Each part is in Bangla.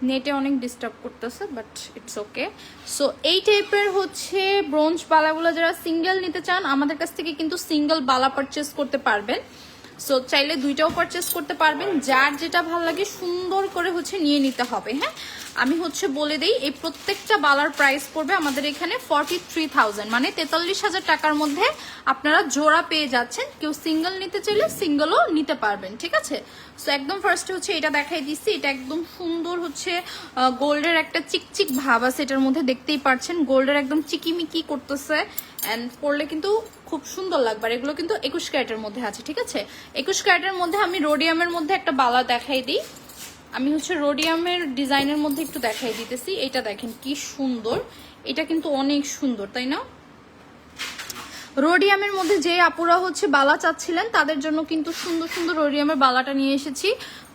নেটে অনেক ডিস্টার্ব করতেছে, বাট ইটস ওকে। সো এই টাইপের হচ্ছে ব্রোঞ্জ বালাগুলো যারা সিঙ্গেল নিতে চান আমাদের কাছ থেকে কিন্তু সিঙ্গেল বালা পারচেস করতে পারবেন। সো চাইলে দুইটাও পারচেস করতে পারবেন, যার যেটা ভালো লাগে সুন্দর করে হচ্ছে নিয়ে নিতে হবে। হ্যাঁ, আমি হচ্ছে বলে দিই, এই প্রত্যেকটা বালার প্রাইস পড়বে আমাদের এখানে 43,000, মানে 43,000 টাকার মধ্যে আপনারা জোড়া পেয়ে যাচ্ছেন। কেউ সিঙ্গেল নিতে চাইলে সিঙ্গেলও নিতে পারবেন, ঠিক আছে। সো একদম ফার্স্টে হচ্ছে এটা দেখাই দিচ্ছি, এটা একদম সুন্দর হচ্ছে গোল্ডের একটা চিকচিক ভাব আছে এটার মধ্যে, দেখতেই পাচ্ছেন গোল্ডের একদম চিকিমিকি করতেছে, অ্যান্ড পরলে কিন্তু খুব সুন্দর লাগবে। আর এগুলো কিন্তু 21 ক্যারেটের মধ্যে আছে, ঠিক আছে। 21 ক্যারেটের মধ্যে আমি রোডিয়ামের মধ্যে একটা বালা দেখাই দিই। আমি হচ্ছে রোডিয়ামের ডিজাইনের মধ্যে একটু দেখাই দিতেছি। এটা দেখেন কি সুন্দর, এটা কিন্তু অনেক সুন্দর, তাই না? রোডিয়ামের মধ্যে যে আপুরা হচ্ছে বালা চাচ্ছিলেন তাদের জন্য কিন্তু সুন্দর সুন্দর রোডিয়ামের বালাটা নিয়ে এসেছি।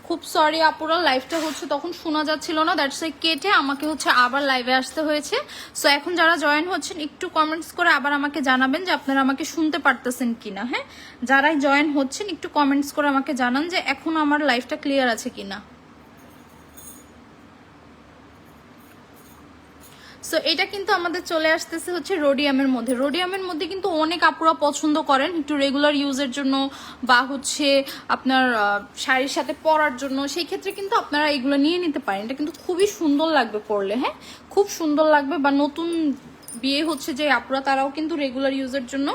খুব সরি আপুরা, লাইভটা হচ্ছে তখন শোনা যাচ্ছিল না, দ্যাটস ওয়াই কেটে আমাকে হচ্ছে আবার লাইভে আসতে হয়েছে। সো এখন যারা জয়েন হচ্ছেন একটু কমেন্টস করে আবার আমাকে জানাবেন যে আপনারা আমাকে শুনতে পারতেছেন কিনা। হ্যাঁ, যারাই জয়েন হচ্ছেন একটু কমেন্টস করে আমাকে জানান যে এখন আমার লাইভটা ক্লিয়ার আছে কিনা। সো এটা কিন্তু আমাদের চলে আসতেছে হচ্ছে রোডিয়ামের মধ্যে। রোডিয়ামের মধ্যে কিন্তু অনেক আপুরা পছন্দ করেন একটু রেগুলার ইউজের জন্য বা হচ্ছে আপনার শাড়ির সাথে পরার জন্য, সেই ক্ষেত্রে কিন্তু আপনারা এগুলো নিয়ে নিতে পারেন। এটা কিন্তু খুবই সুন্দর লাগবে পরলে, হ্যাঁ খুব সুন্দর লাগবে। বা নতুন বিয়ে হচ্ছে যে আপুরা, তারাও কিন্তু রেগুলার ইউজের জন্য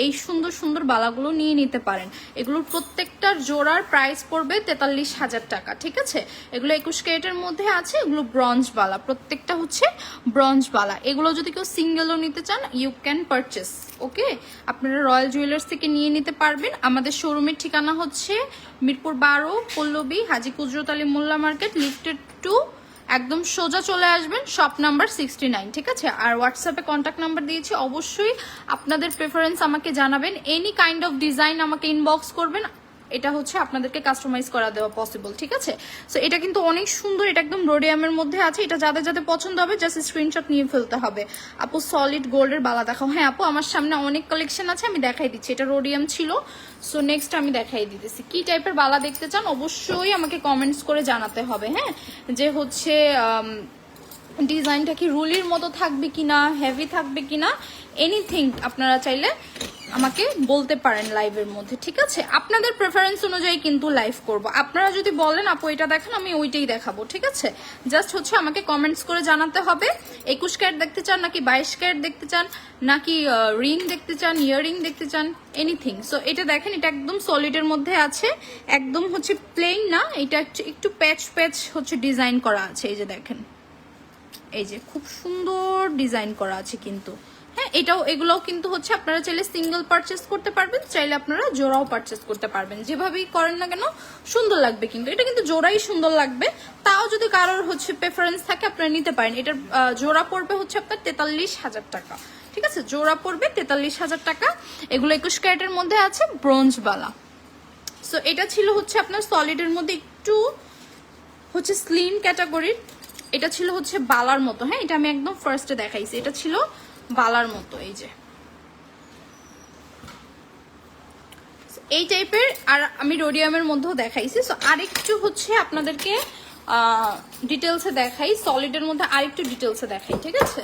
এই সুন্দর সুন্দর বালাগুলো নিয়ে নিতে পারেন। এগুলোর প্রত্যেকটার জোড়ার প্রাইস পড়বে 43,000 টাকা, ঠিক আছে। এগুলো 21 ক্যারেটের মধ্যে আছে, এগুলো ব্রঞ্জ বালা, প্রত্যেকটা হচ্ছে ব্রঞ্জ বালা। এগুলো যদি কেউ সিঙ্গেলও নিতে চান ইউ ক্যান পারচেস, ওকে। আপনারা রয়্যাল জুয়েলার্স থেকে নিয়ে নিতে পারবেন। আমাদের শোরুমের ঠিকানা হচ্ছে মিরপুর 12, পল্লবী, হাজী কুদরত আলী মোল্লা মার্কেট, লিফটেড 2, একদম সোজা চলে আসবেন, শপ নাম্বার 69, ঠিক আছে। আর হোয়াটসঅ্যাপে কন্ট্যাক্ট নাম্বার দিয়েছি, অবশ্যই আপনাদের প্রেফারেন্স আমাকে জানাবেন। এনি কাইন্ড অফ ডিজাইন আমাকে ইনবক্স করবেন, এটা হচ্ছে আপনাদেরকে কাস্টমাইজ করা দেওয়া পসিবল, ঠিক আছে। সো এটা কিন্তু অনেক সুন্দর, এটা একদম রোডিয়ামের মধ্যে আছে। এটা যাদের যাদের পছন্দ হবে জাস্ট স্ক্রিনশট নিয়ে ফেলতে হবে। আপু সলিড গোল্ডের বালা দেখাও। হ্যাঁ আপু, আমার সামনে অনেক কালেকশন আছে, আমি দেখাই দিচ্ছি। এটা রোডিয়াম ছিল, সো নেক্সট আমি দেখাই দিতেছি। কি টাইপের বালা দেখতে চান অবশ্যই আমাকে কমেন্টস করে জানাতে হবে। হ্যাঁ, যে হচ্ছে ডিজাইনটা কি রুলির মতো থাকবে কিনা, হেভি থাকবে কিনা, এনিথিং আপনারা চাইলে আমাকে বলতে পারেন লাইভের মধ্যে, ঠিক আছে। আপনাদের প্রেফারেন্স অনুযায়ী কিন্তু লাইভ করব। আপনারা যদি বলেন আপু এটা দেখেন, আমি ওইটাই দেখাবো, ঠিক আছে। জাস্ট হচ্ছে আমাকে কমেন্টস করে জানাতে হবে 21 ক্যারেট দেখতে চান নাকি 22 ক্যারেট দেখতে চান, নাকি রিং দেখতে চান, ইয়াররিং দেখতে চান, এনিথিং। সো এটা দেখেন, এটা একদম সলিডের মধ্যে আছে, একদম হচ্ছে প্লেন না, এটা একটু প্যাচ প্যাচ হচ্ছে ডিজাইন করা আছে। এই যে দেখেন, এই যে খুব সুন্দর ডিজাইন করা আছে কিন্তু। হ্যাঁ, এগুলোও কিন্তু হচ্ছে আপনারা চাইলে সিঙ্গেল পারচেস করতে পারবেন, চাইলে আপনারা জোড়াও পারচেস করতে পারবেন, যেভাবেই করেন না কেন সুন্দর লাগবে। কিন্তু এটা কিন্তু জোড়াই সুন্দর লাগবে। তাও যদি কারোর হচ্ছে প্রেফারেন্স থাকে আপনারা নিতে পারেন। এটার জোড়া পড়বে হচ্ছে আপনার 43,000 টাকা, ঠিক আছে। জোড়া পড়বে 43,000 টাকা। এগুলো 21 ক্যারেটের মধ্যে আছে, ব্রোঞ্জ বালা। সো এটা ছিল হচ্ছে আপনার সলিডের মধ্যে একটু হচ্ছে স্লিম ক্যাটাগরির। এটা ছিল হচ্ছে বালার মতো। হ্যাঁ, এটা আমি একদম ফার্স্টে দেখাইছি, এটা ছিল বালার মতো। এই যে এই টাইপের। আর আমি রোডিয়ামের মধ্যেও দেখাইছি। সো আরেকটু হচ্ছে আপনাদেরকে ডিটেলসে দেখাই, সলিডের মধ্যে আরেকটু ডিটেলসে দেখাই, ঠিক আছে।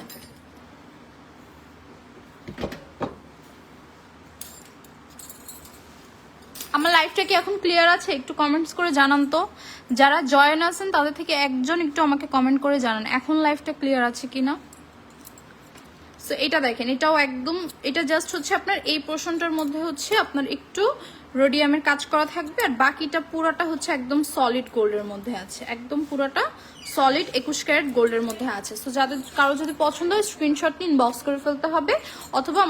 আমার লাইফটা কি এখন ক্লিয়ার আছে? একটু কমেন্টস করে জানান তো। যারা জয়েন আছেন তাদের থেকে একজন একটু আমাকে কমেন্ট করে জানান এখন লাইফটা ক্লিয়ার আছে কিনা। সো এটা দেখেন, এটাও একদম, এটা জাস্ট হচ্ছে আপনার এই পোর্শনটার মধ্যে হচ্ছে আপনার একটু রোডিয়ামের কাজ করা থাকবে, আর বাকিটা পুরোটা হচ্ছে একদম সলিড গোল্ডের মধ্যে আছে, একদম পুরোটা সলিড 21 ক্যারেট গোল্ডের মধ্যে আছে। সো যাদের কারো যদি পছন্দ হয় স্ক্রিনশট নিয়ে ইনবক্স করে ফেলতে হবে, অথবা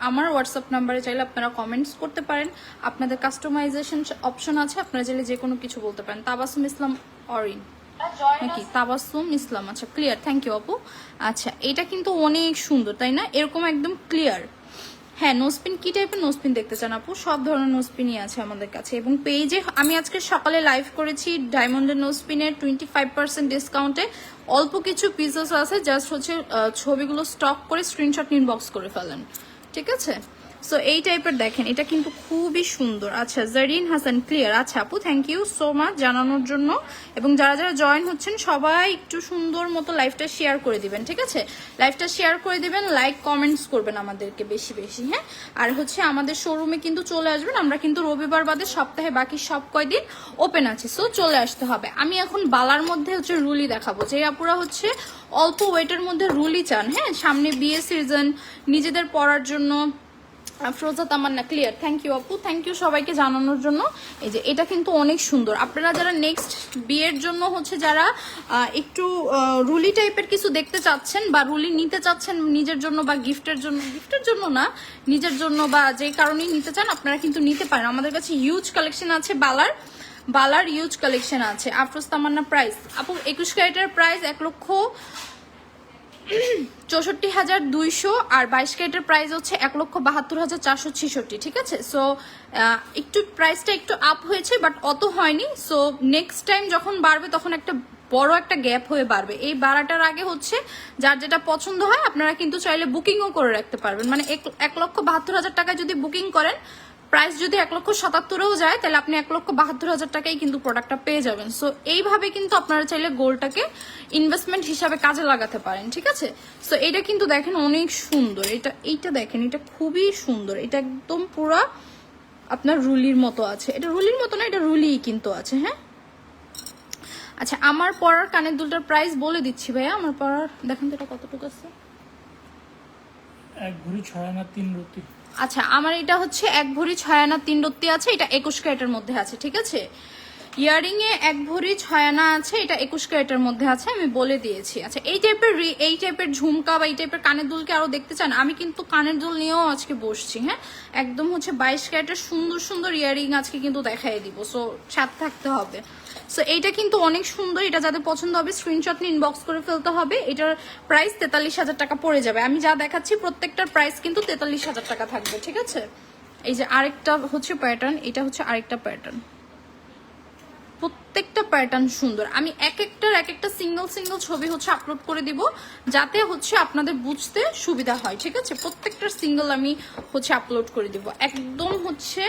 আমার হোয়াটসঅ্যাপ নাম্বারে চাইলে আপনারা কমেন্টস করতে পারেন। আপনাদের কাস্টমাইজেশন অপশন আছে, আপনারা চাইলে যে কোনো কিছু বলতে পারেন। তাবাসুম ইসলাম অরিন নাকি তাবাসুম ইসলাম, আচ্ছা ক্লিয়ার, থ্যাংক ইউ আপু। আচ্ছা, এটা কিন্তু অনেক সুন্দর, তাই না? এরকম একদম ক্লিয়ার। হ্যাঁ, নোসপিন কি টাইপের নোসপিন দেখতে চান আপু? সব ধরনের নোসপিনই আছে আমাদের কাছে। এবং পেজে আমি আজকে সকালে লাইভ করেছি ডায়মন্ডের নোসপিনের 25% ডিসকাউন্টে। অল্প কিছু পিসেস আছে, জাস্ট হচ্ছে ছবিগুলো স্টক করে স্ক্রিনশট ইনবক্স করে ফেলেন, ঠিক আছে। সো এই টাইপের দেখেন, এটা কিন্তু খুবই সুন্দর। আচ্ছা জারিন হাসান ক্লিয়ার। আচ্ছা আপু থ্যাংক ইউ সো মাচ জানানোর জন্য। এবং যারা যারা জয়েন হচ্ছেন সবাই একটু সুন্দর মতো লাইভটা শেয়ার করে দিবেন, ঠিক আছে? লাইভটা শেয়ার করে দিবেন, লাইক কমেন্টস করবেন আমাদেরকে বেশি বেশি, হ্যাঁ? আর হচ্ছে আমাদের শোরুমে কিন্তু চলে আসবেন, আমরা কিন্তু রবিবার বাদে সপ্তাহে বাকি সব কয়দিন ওপেন আছে, সো চলে আসতে হবে। আমি এখন বালার মধ্যে হচ্ছে রুলি দেখাবো, যে আপুরা হচ্ছে অল্প ওয়েটের মধ্যে রুলি চান, হ্যাঁ? সামনে বিয়ে সিজন, নিজেদের পরার জন্য। ফ্রোজা তামান্না ক্লিয়ার, থ্যাংক ইউ আপু, থ্যাংক ইউ সবাইকে জানানোর জন্য। এই যে এটা কিন্তু অনেক সুন্দর। আপনারা যারা নেক্সট বিয়ের জন্য হচ্ছে যারা একটু রুলি টাইপের কিছু দেখতে চাচ্ছেন বা রুলি নিতে চাচ্ছেন নিজের জন্য বা গিফটের জন্য না, নিজের জন্য বা যে কারণেই নিতে চান, আপনারা কিন্তু নিতে পারেন। আমাদের কাছে হিউজ কালেকশন আছে, বালার হিউজ কালেকশন আছে। আফরোজ তামান্না প্রাইস আপু 21 ক্যারেটের প্রাইস 1,64,200 আর 22 ক্যারেটের প্রাইস হচ্ছে 1,72,466, ঠিক আছে? সো একটু প্রাইসটা একটু আপ হয়েছে, বাট অত হয়নি। সো নেক্সট টাইম যখন বাড়বে তখন একটা বড় একটা গ্যাপ হয়ে বাড়বে। এই বাড়াটার আগে হচ্ছে যার যেটা পছন্দ হয় আপনারা কিন্তু চাইলে বুকিংও করে রাখতে পারবেন। মানে 1,72,000 টাকায় যদি বুকিং করেন, প্রাইস যদি 1,77,000-এও যায়, তাহলে আপনি 1,72,000 টাকায় কিন্তু প্রোডাক্টটা পেয়ে যাবেন। সো এইভাবে কিন্তু আপনারা চাইলে গোল্ডটাকে ইনভেস্টমেন্ট হিসাবে কাজে লাগাতে পারেন, ঠিক আছে? সো এটা কিন্তু দেখেন অনেক সুন্দর। এইটা দেখেন, এটা খুবই সুন্দর। এটা একদম পুরা আপনার রুলির মতো আছে। এটা রুলির মতো না, এটা রুলিই কিন্তু আছে, হ্যাঁ? আচ্ছা আমার পরার কানের দুলটার প্রাইস বলে দিচ্ছি ভাইয়া। আমার পরার দেখেন তো এটা কতটুকু আছে। 1 ভরি 6 আনা 3 রতি। আচ্ছা আমার এটা হচ্ছে 1 ভরি 6 আনা 3 রত্তি আছে, এটা 21 ক্যারেটের মধ্যে আছে, ঠিক আছে? ইয়ারিং এ 1 ভরি 6 আনা আছে, এটা 21 ক্যারেটের মধ্যে আছে, আমি বলে দিয়েছি। আচ্ছা এই টাইপের ঝুমকা বা এই টাইপের কানের দুলকে আরো দেখতে চান, আমি কিন্তু কানের দুল নিয়েও আজকে বসছি, হ্যাঁ? একদম হচ্ছে 22 ক্যারেটের সুন্দর সুন্দর ইয়ারিং আজকে কিন্তু দেখাই দিব। সো সাথে থাকতে হবে। সো এইটা কিন্তু অনেক সুন্দর। এটা যাদের পছন্দ হবে স্ক্রিনশট নিয়ে ইনবক্স করে ফেলতে হবে। এটার প্রাইস 43,000 টাকা পড়ে যাবে। আমি যা দেখাচ্ছি প্রত্যেকটার প্রাইস কিন্তু 43,000 টাকা থাকবে, ঠিক আছে? এই যে আরেকটা হচ্ছে প্যাটার্ন, এটা হচ্ছে আরেকটা প্যাটার্ন। প্রত্যেকটা প্যাটার্ন সুন্দর। আমি এক একটা সিঙ্গেল ছবি হচ্ছে আপলোড করে দিব, যাতে হচ্ছে আপনাদের বুঝতে সুবিধা হয়, ঠিক আছে? প্রত্যেকটার সিঙ্গেল আমি হচ্ছে আপলোড করে দিব। একদম হচ্ছে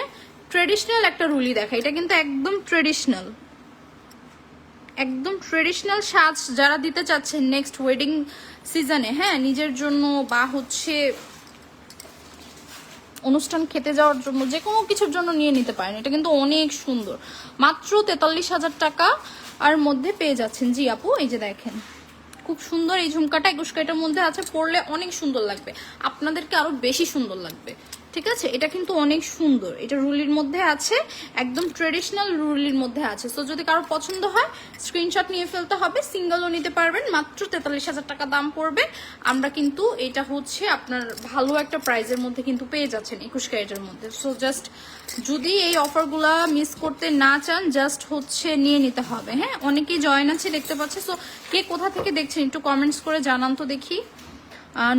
ট্রেডিশনাল একটা রুলি দেখা, এটা কিন্তু একদম ট্রেডিশনাল সাজ যারা দিতে চাচ্ছেন নেক্সট ওয়েডিং সিজনে, হ্যাঁ? নিজের জন্য বা হচ্ছে অনুষ্ঠান খেতে যাওয়ার জন্য, যে কোনো কিছুর জন্য নিয়ে নিতে পারেন। এটা কিন্তু অনেক সুন্দর। মাত্র 43,000 টাকা আর মধ্যে পেয়ে যাচ্ছেন। জি আপু এই যে দেখেন খুব সুন্দর এই ঝুমকাটা 21 ক্যারেটের মধ্যে আছে, পরলে অনেক সুন্দর লাগবে, আপনাদেরকে আরো বেশি সুন্দর লাগবে, ঠিক আছে? এটা কিন্তু অনেক সুন্দর। এটা রুলির মধ্যে আছে, একদম ট্রেডিশনাল রুলির মধ্যে আছে। সো যদি কারো পছন্দ হয় স্ক্রিনশট নিয়ে ফেলতে হবে, সিঙ্গেলও নিতে পারবেন। মাত্র 43,000 টাকা দাম পড়বে। আমরা কিন্তু এটা হচ্ছে আপনার ভালো একটা প্রাইজের মধ্যে কিন্তু পেয়ে যাচ্ছেন 21 ক্যারেটের মধ্যে। সো জাস্ট যদি এই অফারগুলা মিস করতে না চান, জাস্ট হচ্ছে নিয়ে নিতে হবে, হ্যাঁ? অনেকেই জয়েন আছে দেখতে পাচ্ছে। সো কে কোথা থেকে দেখছেন একটু কমেন্টস করে জানান তো দেখি।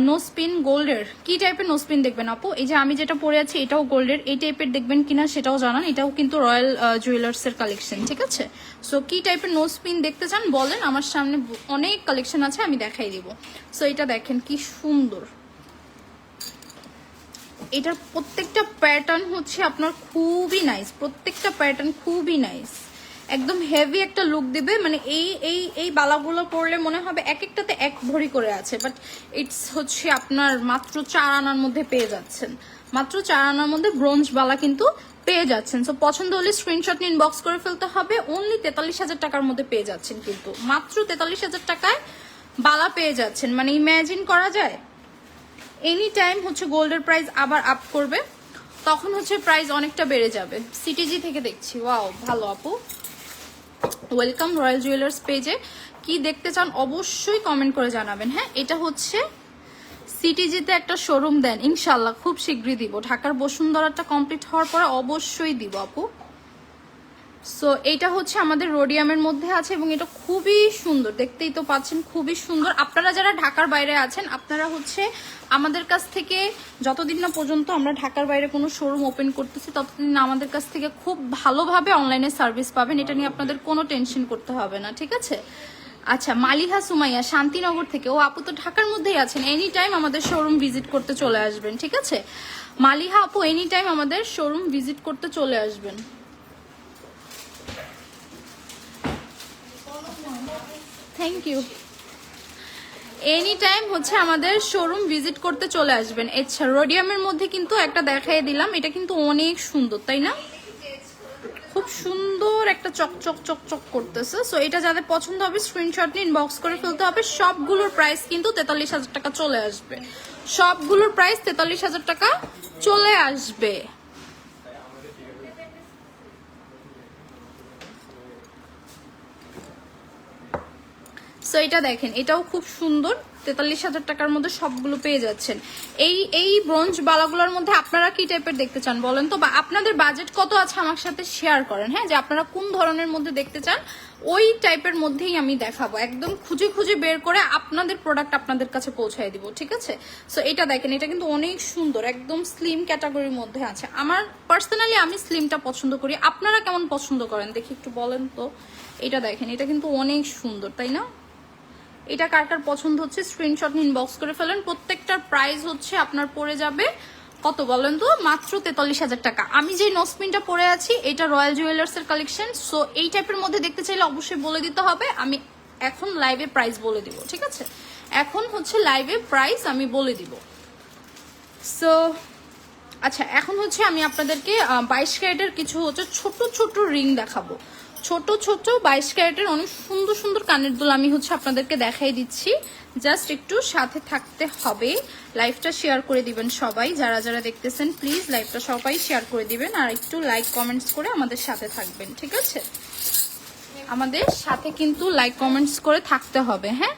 নো স্পিন গোল্ডের কি টাইপের নো স্পিন দেখবেন আপু? এই যে আমি যেটা পরে আছি এটাও গোল্ডের, এই টাইপের দেখবেন কিনা সেটাও জানান। এটাও কিন্তু রয়্যাল জুয়েলার্সের কালেকশন, ঠিক আছে? সো কি টাইপের নো স্পিন দেখতে চান বলেন, আমার সামনে অনেক কালেকশন আছে, আমি দেখাই দিব। সো এটা দেখেন কি সুন্দর। এটার প্রত্যেকটা প্যাটার্ন হচ্ছে আপনার খুবই নাইস, প্রত্যেকটা প্যাটার্ন খুবই নাইস, একদম হেভি একটা লুক দিবে। মানে এই বালাগুলো পরলে মনে হবে এক একটাতে 1 ভরি করে আছে, বাট ইটস হচ্ছে আপনার মাত্র 4 আনার মধ্যে পেয়ে যাচ্ছেন। মাত্র 4 আনার মধ্যে ব্রোঞ্জ বালা কিন্তু পেয়ে যাচ্ছেন। সো পছন্দ হলে স্ক্রিনশট নিয়ে ইনবক্স করে ফেলতে হবে। অনলি 43,000 টাকার মধ্যে পেয়ে যাচ্ছেন, কিন্তু মাত্র 43,000 টাকায় বালা পেয়ে যাচ্ছেন। মানে ইমাজিন করা যায়? এনি টাইম হচ্ছে গোল্ডের প্রাইস আবার আপ করবে, তখন হচ্ছে প্রাইস অনেকটা বেড়ে যাবে। সিটিজি থেকে দেখছি, ওয়াও ভালো আপু, ওয়েলকাম রয়্যাল জুয়েলার্স পেজে। কি দেখতে চান অবশ্যই কমেন্ট করে জানাবেন, হ্যাঁ? এটা হচ্ছে সিটিজিতে একটা শোরুম দেন, ইনশাল্লাহ খুব শীঘ্রই দিব। ঢাকার বসুন্ধরাটা কমপ্লিট হওয়ার পরে অবশ্যই দিব আপু। সো এইটা হচ্ছে আমাদের রোডিয়ামের মধ্যে আছে এবং এটা খুবই সুন্দর, দেখতেই তো পাচ্ছেন খুবই সুন্দর। আপনারা যারা ঢাকার বাইরে আছেন, আপনারা হচ্ছে আমাদের কাছ থেকে যতদিন না পর্যন্ত আমরা ঢাকার বাইরে কোনো শোরুম ওপেন করতেছি, ততদিন আমাদের কাছ থেকে খুব ভালোভাবে অনলাইনে সার্ভিস পাবেন। এটা নিয়ে আপনাদের কোনো টেনশন করতে হবে না, ঠিক আছে? আচ্ছা, মালিহা সুমাইয়া শান্তিনগর থেকে, ও আপু তো ঢাকার মধ্যেই আছেন, এনি টাইম আমাদের শোরুম ভিজিট করতে চলে আসবেন, ঠিক আছে? মালিহা আপু এনি টাইম আমাদের শোরুম ভিজিট করতে চলে আসবেন। Thank you. এনি টাইম হচ্ছে আমাদের শোরুম ভিজিট করতে চলে আসবেন। আচ্ছা, রোডিয়ামের মধ্যে কিন্তু একটা দেখাই দিলাম, এটা কিন্তু অনেক সুন্দর, তাই না? খুব সুন্দর একটা চকচক চকচক করতেছে। সো এটা যাদের পছন্দ হবে স্ক্রিনশট নিয়ে ইনবক্স করে ফেলতে হবে। সবগুলোর প্রাইস কিন্তু 43,000 টাকা চলে আসবে, সবগুলোর প্রাইস 43,000 টাকা চলে আসবে। সো এটা দেখেন, এটাও খুব সুন্দর, 43,000 টাকার মধ্যে সবগুলো পেয়ে যাচ্ছেন। এই ব্রোঞ্জ বালাগুলোর মধ্যে আপনারা কি টাইপের দেখতে চান বলেন তো, বা আপনাদের বাজেট কত আছে আমার সাথে শেয়ার করেন, হ্যাঁ, যে আপনারা কোন ধরনের মধ্যে দেখতে চান, ওই টাইপের মধ্যেই আমি দেখাবো। একদম খুঁজে খুঁজে বের করে আপনাদের প্রোডাক্ট আপনাদের কাছে পৌঁছায় দিব, ঠিক আছে? সো এটা দেখেন, এটা কিন্তু অনেক সুন্দর, একদম স্লিম ক্যাটাগরির মধ্যে আছে। আমার পার্সোনালি আমি স্লিমটা পছন্দ করি, আপনারা কেমন পছন্দ করেন দেখি একটু বলেন তো। এটা দেখেন, এটা কিন্তু অনেক সুন্দর, তাই না? এটা কার কার পছন্দ হচ্ছে স্ক্রিনশট নিয়ে ইনবক্স করে ফেলেন। প্রত্যেকটার প্রাইস হচ্ছে আপনার পড়ে যাবে কত বলেন তো, মাত্র 43,000 টাকা। আমি যে নসপিনটা পরে আছি এটা রয়্যাল জুয়েলার্স এর কালেকশন। সো এই টাইপের মধ্যে দেখতে চাইলে অবশ্যই বলে দিতে হবে, আমি এখন লাইভে প্রাইস বলে দিব, ঠিক আছে? এখন হচ্ছে লাইভে প্রাইস আমি বলে দিব। সো আচ্ছা, এখন হচ্ছে আমি আপনাদেরকে 22 ক্যারেটের কিছু হচ্ছে ছোট ছোট রিং দেখাবো। ছোট ছোট 22 ক্যারেটের অনেক সুন্দর সুন্দর কানের দুল আমি হচ্ছে আপনাদেরকে দেখাই দিচ্ছি। জাস্ট একটু সাথে থাকতে হবে, লাইভটা শেয়ার করে দিবেন সবাই, যারা যারা দেখতেছেন প্লিজ লাইভটা সবাই শেয়ার করে দিবেন, আর একটু লাইক কমেন্টস করে আমাদের সাথে থাকবেন, ঠিক আছে? আমাদের সাথে কিন্তু লাইক কমেন্টস করে থাকতে হবে, হ্যাঁ।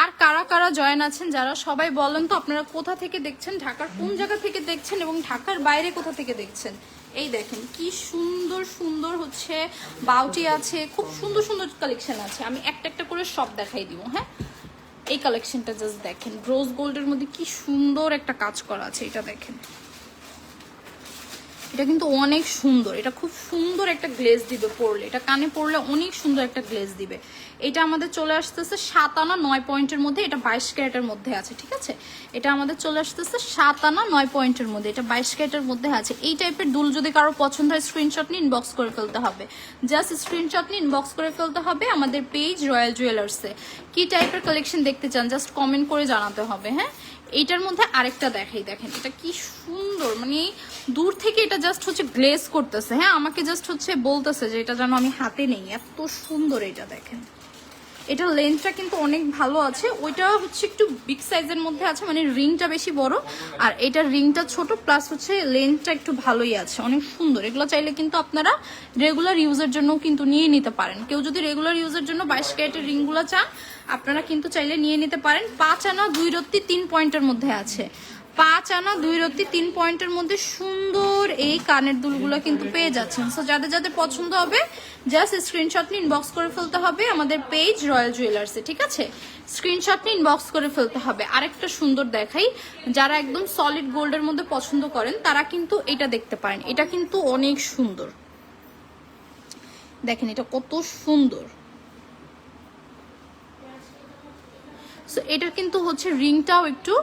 আর কারা কারা জয়েন আছেন যারা, সবাই বলেন তো আপনারা কোথা থেকে দেখছেন, ঢাকার কোন জায়গা থেকে দেখছেন এবং ঢাকার বাইরে কোথা থেকে দেখছেন। এই দেখেন কি সুন্দর সুন্দর হচ্ছে বাউটি আছে, খুব সুন্দর সুন্দর কালেকশন আছে, আমি একটা একটা করে সব দেখাই দিব, হ্যাঁ। এই কালেকশনটা জাস্ট দেখেন, রোজ গোল্ডের মধ্যে কি সুন্দর একটা কাজ করা আছে, এটা দেখেন, এটা কিন্তু অনেক সুন্দর, এটা খুব সুন্দর একটা গ্লেজ দিবে পরলে, এটা কানে পরলে অনেক সুন্দর একটা গ্লেজ দিবে। এটা আমাদের চলে আসতেছে 7 আনা 9 পয়েন্টের মধ্যে, এটা 22 ক্যারেটের মধ্যে আছে, ঠিক আছে? এটা আমাদের চলে আসতেছে 7 আনা 9 পয়েন্টের মধ্যে, এটা 22 ক্যারেটের মধ্যে আছে। এই টাইপের দুল যদি কারো পছন্দ হয় স্ক্রিনশট নিয়ে ইনবক্স করে ফেলতে হবে, জাস্ট স্ক্রিনশট নিয়ে ইনবক্স করে ফেলতে হবে আমাদের পেজ রয়্যাল জুয়েলার্সে। কি টাইপের কালেকশন দেখতে চান জাস্ট কমেন্ট করে জানাতে হবে, হ্যাঁ। এইটার মধ্যে আরেকটা দেখাই, দেখেন এটা কি সুন্দর, মানে দূর থেকে এটা জাস্ট হচ্ছে গ্লেজ করতেছে, হ্যাঁ, আমাকে জাস্ট হচ্ছে বলতেছে যে এটা যেন আমি হাতে নেই, এত সুন্দর। এটা দেখেন, এটা লেন্থটা কিন্তু অনেক ভালো আছে, ওইটা হচ্ছে একটু বিগ সাইজের মধ্যে আছে, মানে রিংটা বেশি বড়, আর এটার রিংটা ছোট, প্লাস হচ্ছে লেন্থটা একটু ভালোই আছে, অনেক সুন্দর। এগুলো চাইলে কিন্তু আপনারা রেগুলার ইউজের জন্য কিন্তু নিয়ে নিতে পারেন। কেউ যদি রেগুলার ইউজের জন্য 22 ক্যারেটের রিংগুলো চান আপনারা কিন্তু চাইলে নিয়ে নিতে পারেন। 5 আনা 2 রত্তি 3 পয়েন্টের মধ্যে আছে, 5 আনা 2 রত্তি 3 পয়েন্টের মধ্যে সুন্দর এই কানের দুলগুলো কিন্তু পেয়ে যাচ্ছেন। সো যাদের যাদের পছন্দ হবে জাস্ট স্ক্রিনশট নিয়ে ইনবক্স করে ফেলতে হবে আমাদের পেজ রয়্যাল জুয়েলার্সে, ঠিক আছে? স্ক্রিনশট নিয়ে ইনবক্স করে ফেলতে হবে। আরেকটা সুন্দর দেখাই, যারা একদম সলিড গোল্ডের মধ্যে পছন্দ করেন তারা কিন্তু এটা দেখতে পারেন, এটা কিন্তু অনেক সুন্দর, দেখেন এটা কত সুন্দর। সো এটার কিন্তু হচ্ছে রিংটাও একটু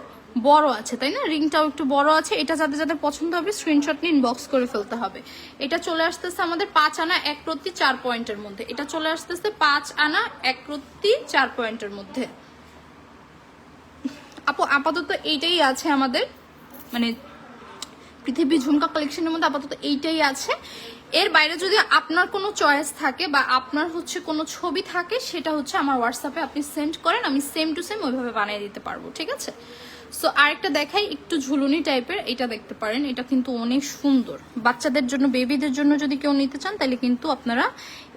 বড় আছে, তাই না? রিংটাও একটু বড় আছে। এটা যাদের যাদের পছন্দ হবে স্ক্রিনশট নিয়ে ইনবক্স করে ফেলতে হবে। এটা চলে আসতেছে আমাদের 5 আনা 1 রত্তি 4 পয়েন্টের মধ্যে, এটা চলে আসতেছে 5 আনা 1 রত্তি 4 পয়েন্টের মধ্যে। আপু আপাতত এইটাই আছে আমাদের, মানে পৃথিবী ঝুমকা কালেকশনের মধ্যে আপাতত এইটাই আছে। এর বাইরে যদি আপনার কোনো চয়েস থাকে বা আপনার হচ্ছে কোনো ছবি থাকে সেটা হচ্ছে আমার হোয়াটসঅ্যাপে আপনি সেন্ড করেন, আমি সেম টু সেম ওইভাবে বানিয়ে দিতে পারবো, ঠিক আছে? সো আরেকটা দেখাই, একটু ঝুলুনি টাইপের, এটা দেখতে পারেন, এটা কিন্তু অনেক সুন্দর। বাচ্চাদের জন্য, বেবিদের জন্য যদি কেউ নিতে চান তাহলে কিন্তু আপনারা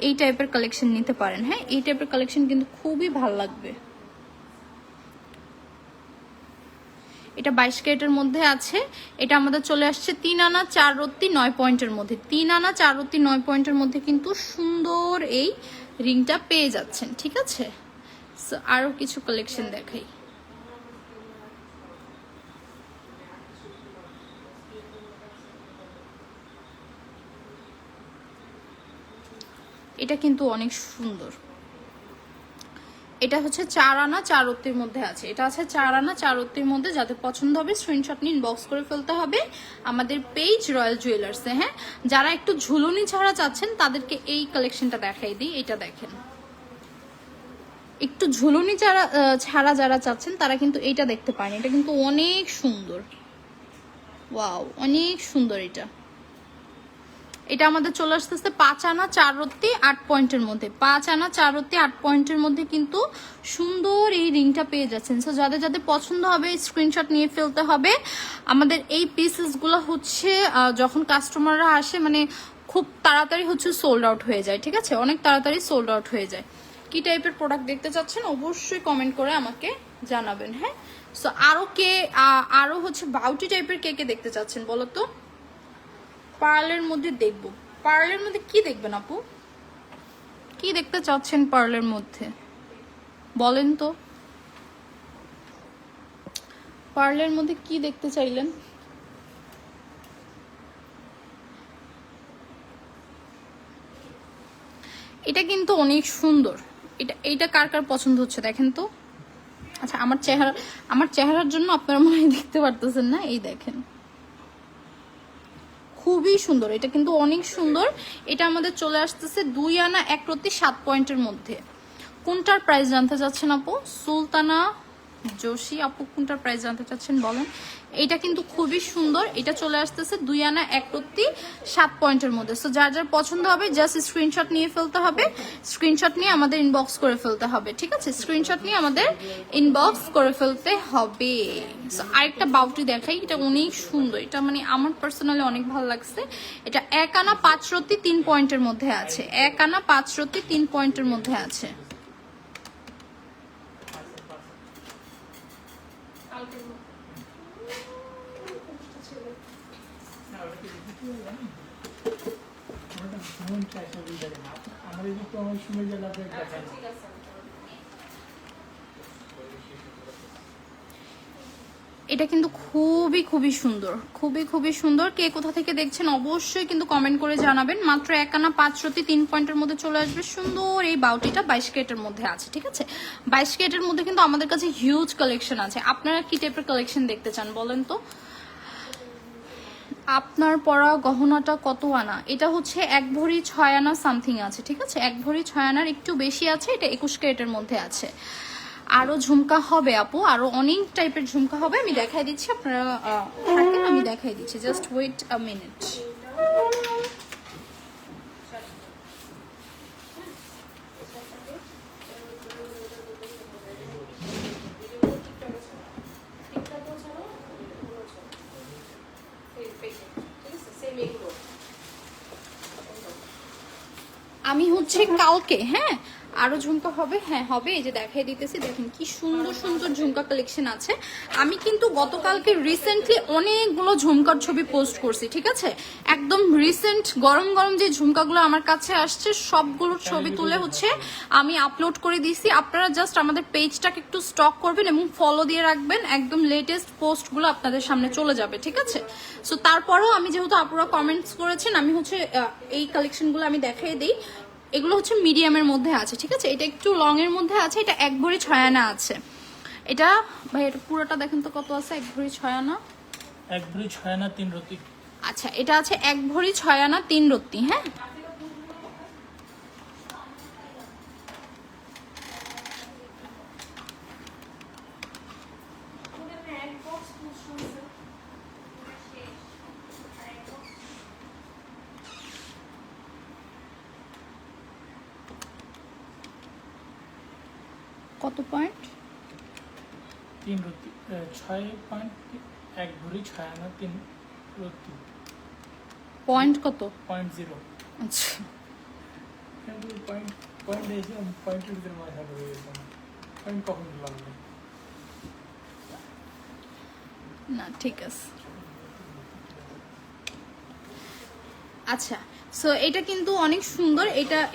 এই টাইপের কালেকশন নিতে পারেন, হ্যাঁ। এই টাইপের কালেকশন কিন্তু খুবই ভালো লাগবে। এটা 22 ক্যারেটের মধ্যে আছে, এটা আমাদের চলে আসছে 3 আনা 4 রত্তি 9 পয়েন্টের মধ্যে, 3 আনা 4 রত্তি 9 পয়েন্টের মধ্যে কিন্তু সুন্দর এই রিংটা পেয়ে যাচ্ছেন, ঠিক আছে? সো আরো কিছু কালেকশন দেখাই। এটা কিন্তু অনেক সুন্দর, এটা হচ্ছে 4 আনা 4 রত্তির মধ্যে আছে, এটা আছে 4 আনা 4 রত্তির মধ্যে। যাদের পছন্দ হবে স্ক্রিনশট নিয়ে ইনবক্স করে ফেলতে হবে আমাদের পেজ রয়্যাল জুয়েলার্সে। হ্যাঁ, যারা একটু ঝুলুনি ছাড়া চাচ্ছেন তাদেরকে এই কালেকশনটা দেখাই দিই। এটা দেখেন, একটু ঝুলুনি ছাড়া যারা চাচ্ছেন তারা কিন্তু এইটা দেখতে পারেন। এটা কিন্তু অনেক সুন্দর, ওয়াও অনেক সুন্দর। এটা আমাদের চলে আসতেছে 5 আনা 4 রত্তি 8 পয়েন্টের মধ্যে। 5 আনা 4 রত্তি 8 পয়েন্টের মধ্যে কিন্তু সুন্দর এই রিংটা পেয়ে যাচ্ছেন। সো যাদের যাদের পছন্দ হবে স্ক্রিনশট নিয়ে ফেলতে হবে। আমাদের এই পিসেসগুলো হচ্ছে যখন কাস্টমাররা আসে মানে খুব তাড়াতাড়ি হচ্ছে সোল্ড আউট হয়ে যায়, ঠিক আছে, অনেক তাড়াতাড়ি সোল্ড আউট হয়ে যায়। কি টাইপের প্রোডাক্ট দেখতে চাচ্ছেন অবশ্যই কমেন্ট করে আমাকে জানাবেন। হ্যাঁ, সো আরো হচ্ছে বাউটি টাইপের কে কে দেখতে চাচ্ছেন বলো তো? পার্লের মধ্যে দেখবো। পার্লের মধ্যে কি দেখবেন আপু? কি দেখতে চাচ্ছেন পার্লের মধ্যে বলেন তো? পার্লের মধ্যে কি দেখতে চাইলেন? এটা কিন্তু অনেক সুন্দর। এটা কার কার পছন্দ হচ্ছে দেখেন তো। আচ্ছা, আমার চেহারার জন্য আপনারা মনে হয় দেখতে পারতেছেন না। এই দেখেন, খুবই সুন্দর, এটা কিন্তু অনেক সুন্দর। এটা আমাদের চলে আসতেছে 2 আনা 1 রত্তি 7 পয়েন্টের মধ্যে। কোনটার প্রাইস জানতে চাচ্ছেন আপু? সুলতানা জোশী আপু কোনটার প্রাইস জানতে চাচ্ছেন বলেন? এটা কিন্তু খুবই সুন্দর। এটা চলে আসতেছে 2 আনা 1 রত্তি 7 পয়েন্টের মধ্যে। সো যার যার পছন্দ হবে জাস্ট স্ক্রিনশট নিয়ে ফেলতে হবে, স্ক্রিনশট নিয়ে আমাদের ইনবক্স করে ফেলতে হবে, ঠিক আছে? স্ক্রিনশট নিয়ে আমাদের ইনবক্স করে ফেলতে হবে। সো আরেকটা বাউটি দেখাই, এটা অনেক সুন্দর। এটা মানে আমার পার্সোনালি অনেক ভালো লাগছে। এটা 1 আনা 5 রত্তি 3 পয়েন্টের মধ্যে আছে। 1 আনা 5 রত্তি 3 পয়েন্টের মধ্যে আছে। এটা কিন্তু খুবই খুবই সুন্দর, খুবই খুবই সুন্দর। কে কোথা থেকে দেখছেন অবশ্যই কিন্তু কমেন্ট করে জানাবেন। মাত্র 1 আনা 5 রত্তি 3 পয়েন্টের মধ্যে চলে আসবে সুন্দর এই বাউটিটা। 22 ক্যারেটের মধ্যে আছে, ঠিক আছে? 22 ক্যারেটের মধ্যে কিন্তু আমাদের কাছে হিউজ কালেকশন আছে। আপনারা কি টাইপের কালেকশন দেখতে চান বলেন তো? আপনার পরা গহনাটা কত আনা? এটা হচ্ছে 1 ভরি 6 আনা সামথিং আছে, ঠিক আছে? 1 ভরি 6 আনার একটু বেশি আছে। এটা 21 ক্যারেটের মধ্যে আছে। আরো ঝুমকা হবে আপু, আরো অনেক টাইপের ঝুমকা হবে। আমি দেখাই দিচ্ছি, আপনারা থাকেন, আমি দেখাই দিচ্ছি। Just wait a minute. আমি হচ্ছে কালকে, হ্যাঁ আরো ঝুমকা হবে, হ্যাঁ হবে। এই যে দেখাই দিতেছি, দেখেন কি সুন্দর সুন্দর ঝুমকা কালেকশন আছে। আমি কিন্তু গতকালকে রিসেন্টলি অনেকগুলো ঝুমকার ছবি পোস্ট করছি, ঠিক আছে? একদম রিসেন্ট গরম গরম যে ঝুমকাগুলো আমার কাছে আসছে সবগুলোর ছবি তুলে হচ্ছে আমি আপলোড করে দিয়েছি। আপনারা জাস্ট আমাদের পেজটাকে একটু স্টক করবেন এবং ফলো দিয়ে রাখবেন, একদম লেটেস্ট পোস্টগুলো আপনাদের সামনে চলে যাবে, ঠিক আছে? সো তারপরেও আমি যেহেতু আপনারা কমেন্টস করেছেন, আমি হচ্ছে এই কালেকশনগুলো আমি দেখাই দিই। এগুলো হচ্ছে মিডিয়ামের মধ্যে আছে, ঠিক আছে? এটা একটু লং এর মধ্যে আছে। এটা 1 ভরি 6 আনা আছে। এটা ভাই এটা পুরোটা দেখেন তো কত আছে? 1 ভরি 6 আনা, 1 ভরি 6 আনা 3 রতি। আচ্ছা, এটা আছে 1 ভরি 6 আনা 3 রত্তি। হ্যাঁ, কত পয়েন্ট? 3 রতি 6 পয়েন্ট 1 ভরি 6 আনা 3 রতি। পয়েন্ট কত? 0.0। আচ্ছা, কিন্তু পয়েন্ট এসে পয়েন্টের ভিতরে মাথা ঢুকে গেছে। পয়েন্ট কখন লাগবে না ঠিক আছে। আচ্ছা, সো এটা কিন্তু অনেক সুন্দর।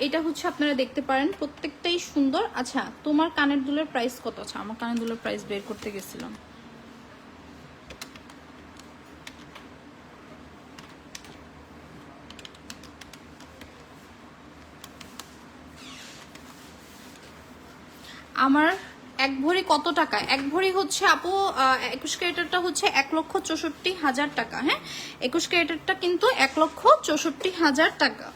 এটা হচ্ছে আপনারা দেখতে পারেন, প্রত্যেকটাই সুন্দর। আচ্ছা, তোমার কানের দুলের প্রাইস কত? আচ্ছা, আমার কানের দুলের প্রাইস বের করতে গেছিলাম। আমার এক ভরি কত টাকা? এক ভরি হচ্ছে আপু 21 ক্যারেটেরটা হচ্ছে 1,64,000 টাকা। হ্যাঁ, 21 ক্যারেটেরটা কিন্তু 1,64,000 টাকা।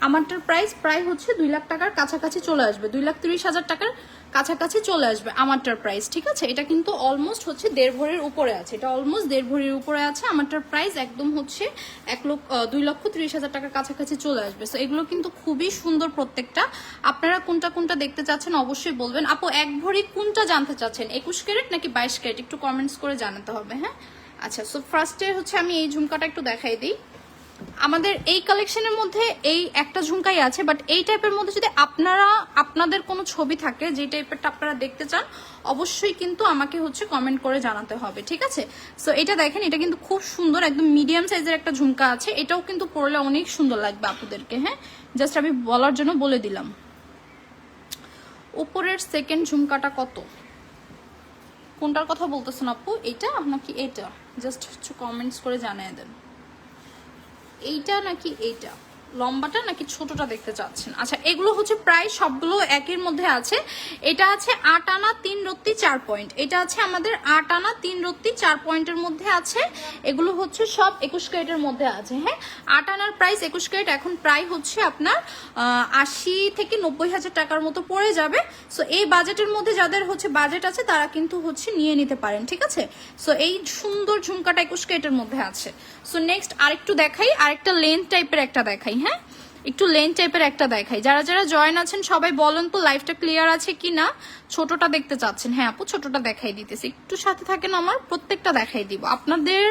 আমারটার প্রাইস প্রায় হচ্ছে 2 লাখ টাকার কাছাকাছি চলে আসবে, 2,30,000 টাকার কাছাকাছি চলে আসবে আমারটার প্রাইস। ঠিক আছে, এটা কিন্তু অলমোস্ট হচ্ছে 1.5 ভরির উপরে আছে, এটা অলমোস্ট 1.5 ভরির উপরে আছে। আমারটার প্রাইস একদম হচ্ছে 2,30,000 টাকার কাছাকাছি চলে আসবে। সো এগুলো কিন্তু খুবই সুন্দর প্রত্যেকটা। আপনারা কোনটা কোনটা দেখতে চাচ্ছেন অবশ্যই বলবেন। আপু এক ভরি কোনটা জানতে চাচ্ছেন, 21 ক্যারেট নাকি 22 ক্যারেট, একটু কমেন্টস করে জানাতে হবে। হ্যাঁ, আচ্ছা, সো ফার্স্টে হচ্ছে আমি এই ঝুমকাটা একটু দেখাই দিই। আমাদের এই কালেকশনের মধ্যে এই একটা ঝুমকাই আছে, বাট এই টাইপের মধ্যে যদি আপনাদের কোনো ছবি থাকে যে টাইপেরটা আপনারা দেখতে চান, অবশ্যই কিন্তু আমাকে হচ্ছে কমেন্ট করে জানাতে হবে। ঠিক আছে, সো এটা দেখেন, এটা কিন্তু খুব সুন্দর, একদম মিডিয়াম সাইজের একটা ঝুমকা আছে। এটাও কিন্তু পরলে অনেক সুন্দর লাগবে আপুদেরকে। হ্যাঁ, জাস্ট আমি বলার জন্য বলে দিলাম। উপরের সেকেন্ড ঝুমকাটা কত, কোনটার কথা বলতেছেন আপু? এটা নাকি এটা? জাস্ট একটু কমেন্টস করে জানিয়ে দেন, এইটা নাকি এইটা, লম্বাটা নাকি ছোটটা দেখতে চাচ্ছেন? আচ্ছা, এগুলো হচ্ছে প্রায় সবগুলো একের মধ্যে আছে। এটা আছে 8 আনা 3 রত্তি 4 পয়েন্ট, এটা আছে আমাদের 8 আনা 3 রত্তি 4 পয়েন্টের মধ্যে আছে। এগুলো হচ্ছে সব 21 ক্যারেটের মধ্যে আছে। হ্যাঁ, 8 আনার প্রাইস 21 ক্যারেট এখন প্রায় হচ্ছে আপনার 80 থেকে 90,000 টাকার মতো পড়ে যাবে। সো এই বাজেটের মধ্যে যাদের হচ্ছে বাজেট আছে তারা কিন্তু হচ্ছে নিয়ে নিতে পারেন। ঠিক আছে, সো এই সুন্দর ঝুমকাটা 21 ক্যারেটের মধ্যে আছে। সো নেক্সট আরেকটু দেখাই, আরেকটা লেন্থ টাইপের একটা দেখাই। হ্যাঁ, একটু লেন্থ টাইপের একটা দেখাই। যারা যারা জয়েন আছেন সবাই বলেন তো লাইভটা ক্লিয়ার আছে কি না, ছোটটা দেখতে চাচ্ছেন? হ্যাঁ আপু, ছোটটা দেখাই দিতেছি, একটু সাথে থাকেন, আমার প্রত্যেকটা দেখাই দিব। আপনাদের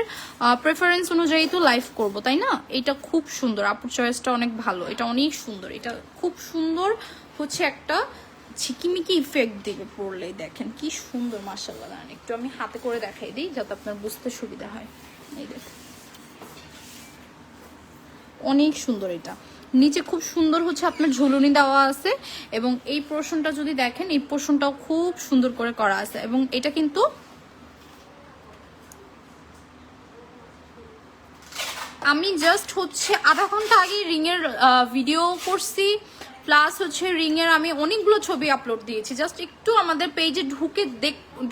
প্রেফারেন্স অনুযায়ী তো লাইভ করব, তাই না? এটা খুব সুন্দর, আপুর চয়েসটা অনেক ভালো, এটা অনেক সুন্দর, এটা খুব সুন্দর হচ্ছে একটা ঝিকিমিকি ইফেক্ট দিবে পরলেই। দেখেন কি সুন্দর, মাশাআল্লাহ। একটু আমি হাতে করে দেখাই দিই যাতে আপনার বুঝতে সুবিধা হয়। এই দেখেন, অনেক সুন্দর। এটা নিচে খুব সুন্দর হচ্ছে আপনার ঝুলুনি দেওয়া আছে, এবং এই পোর্শনটা যদি দেখেন, এই পোর্শনটাও খুব সুন্দর করে করা আছে। এবং এটা কিন্তু আমি জাস্ট হচ্ছে আধা ঘন্টা আগে রিং এর ভিডিও করছি, প্লাস হচ্ছে রিং এর আমি অনেকগুলো ছবি আপলোড দিয়েছি। জাস্ট একটু আমাদের পেজে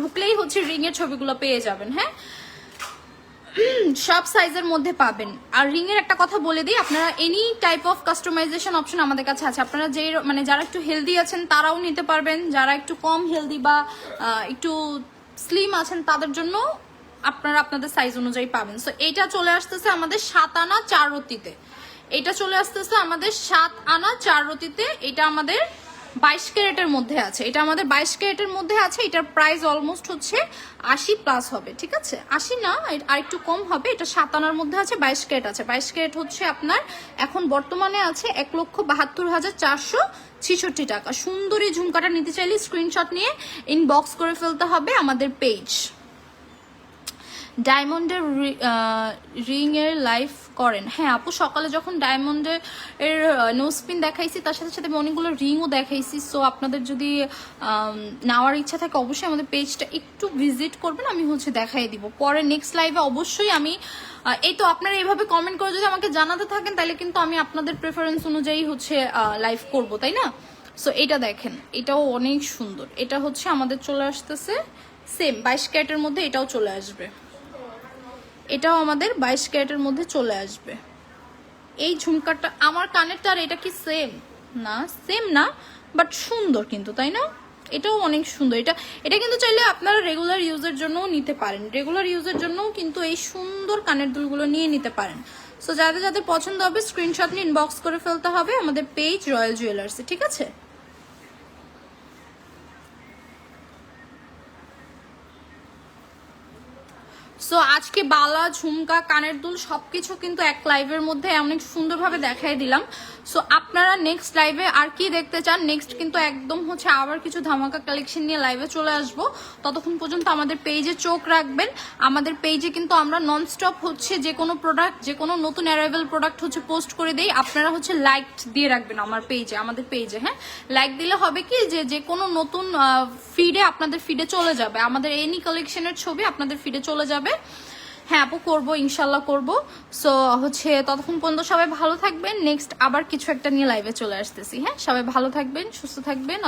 ঢুকলেই হচ্ছে রিং এর ছবিগুলো পেয়ে যাবেন। হ্যাঁ, সব সাইজের মধ্যে পাবেন। আর রিং এর একটা কথা বলে দিই, আপনারা any type of customization option আমাদের কাছে আছে। আপনারা যে মানে যারা একটু হেলদি আছেন তারাও নিতে পারবেন, যারা একটু কম হেলদি বা একটু স্লিম আছেন তাদের জন্য আপনারা আপনাদের সাইজ অনুযায়ী পাবেন। সো এইটা চলে আসতেছে আমাদের 7 আনা 4 রতিতে, এটা চলে আসতেছে আমাদের 7 আনা 4 রতিতে। এটা আমাদের 22 ক্যারেটের মধ্যে আছে, এটা আমাদের 22 ক্যারেটের মধ্যে আছে। এটার প্রাইস অলমোস্ট হচ্ছে 80 প্লাস হবে। ঠিক আছে, 80 না, আর একটু কম হবে। এটা 7 আনার মধ্যে আছে, 22 ক্যারেট আছে। 22 ক্যারেট হচ্ছে আপনার এখন বর্তমানে আছে 1,72,466 টাকা। সুন্দরী ঝুমকাটা নিতে চাইলে স্ক্রিনশট নিয়ে ইনবক্স করে ফেলতে হবে আমাদের পেজ। ডায়মন্ডের রিং এর লাইভ করেন? হ্যাঁ আপু, সকালে যখন ডায়মন্ডের নোস্পিন দেখাইছি তার সাথে সাথে আমি অনেকগুলো রিংও দেখাইছি। সো আপনাদের যদি নেওয়ার ইচ্ছা থাকে অবশ্যই আমাদের পেজটা একটু ভিজিট করবেন, আমি হচ্ছে দেখাই দিব। পরে নেক্সট লাইভে অবশ্যই আমি এই তো আপনারা এইভাবে কমেন্ট করে যদি আমাকে জানাতে থাকেন তাহলে কিন্তু আমি আপনাদের প্রেফারেন্স অনুযায়ী হচ্ছে লাইভ করব, তাই না? সো এটা দেখেন, এটাও অনেক সুন্দর। এটা হচ্ছে আমাদের চলে আসতেছে সেম 22 ক্যারেটের মধ্যে, এটাও চলে আসবে, এটাও আমাদের 22 ক্যারেটের মধ্যে চলে আসবে। এই ঝুমকাটা আমার কানেরটা আর এটা কি সেম না? সেম না, বাট সুন্দর কিন্তু, তাই না? এটাও অনেক সুন্দর। এটা কিন্তু চাইলে আপনারা রেগুলার ইউজের জন্যও নিতে পারেন, রেগুলার ইউজের জন্যও কিন্তু এই সুন্দর কানের দুলগুলো নিয়ে নিতে পারেন। সো যাদের যাদের পছন্দ হবে স্ক্রিনশট নিয়ে ইনবক্স করে ফেলতে হবে আমাদের পেজ রয়্যাল জুয়েলার্সে। ঠিক আছে, সো সো আজকে বালা ঝুমকা কানের দুল সবকিছু কিন্তু এক লাইভের মধ্যে অনেক সুন্দরভাবে দেখাই দিলাম। সো আপনারা নেক্সট লাইভে আর কি দেখতে চান, নেক্সট কিন্তু একদম হচ্ছে আবার কিছু ধামাকা কালেকশন নিয়ে লাইভে চলে আসব। ততক্ষণ পর্যন্ত আমাদের পেজে চোখ রাখবেন। আমাদের পেজে কিন্তু আমরা ননস্টপ হচ্ছে যে কোনো প্রোডাক্ট, যে কোনো নতুন অ্যারাইভেল প্রোডাক্ট হচ্ছে পোস্ট করে দেই। আপনারা হচ্ছে লাইক দিয়ে রাখবেন আমার পেজে, আমাদের পেজে। হ্যাঁ, লাইক দিলে হবে কি যে কোনো নতুন ফিডে আপনাদের ফিডে চলে যাবে, আমাদের এনি কালেকশনের ছবি আপনাদের ফিডে চলে যাবে। হ্যাঁ আপু, করবো, ইনশাল্লাহ করবো। সো হচ্ছে ততক্ষণ পর্যন্ত সবাই ভালো থাকবেন। নেক্সট আবার কিছু একটা নিয়ে লাইভে চলে আসতেছি। হ্যাঁ, সবাই ভালো থাকবেন, সুস্থ থাকবেন।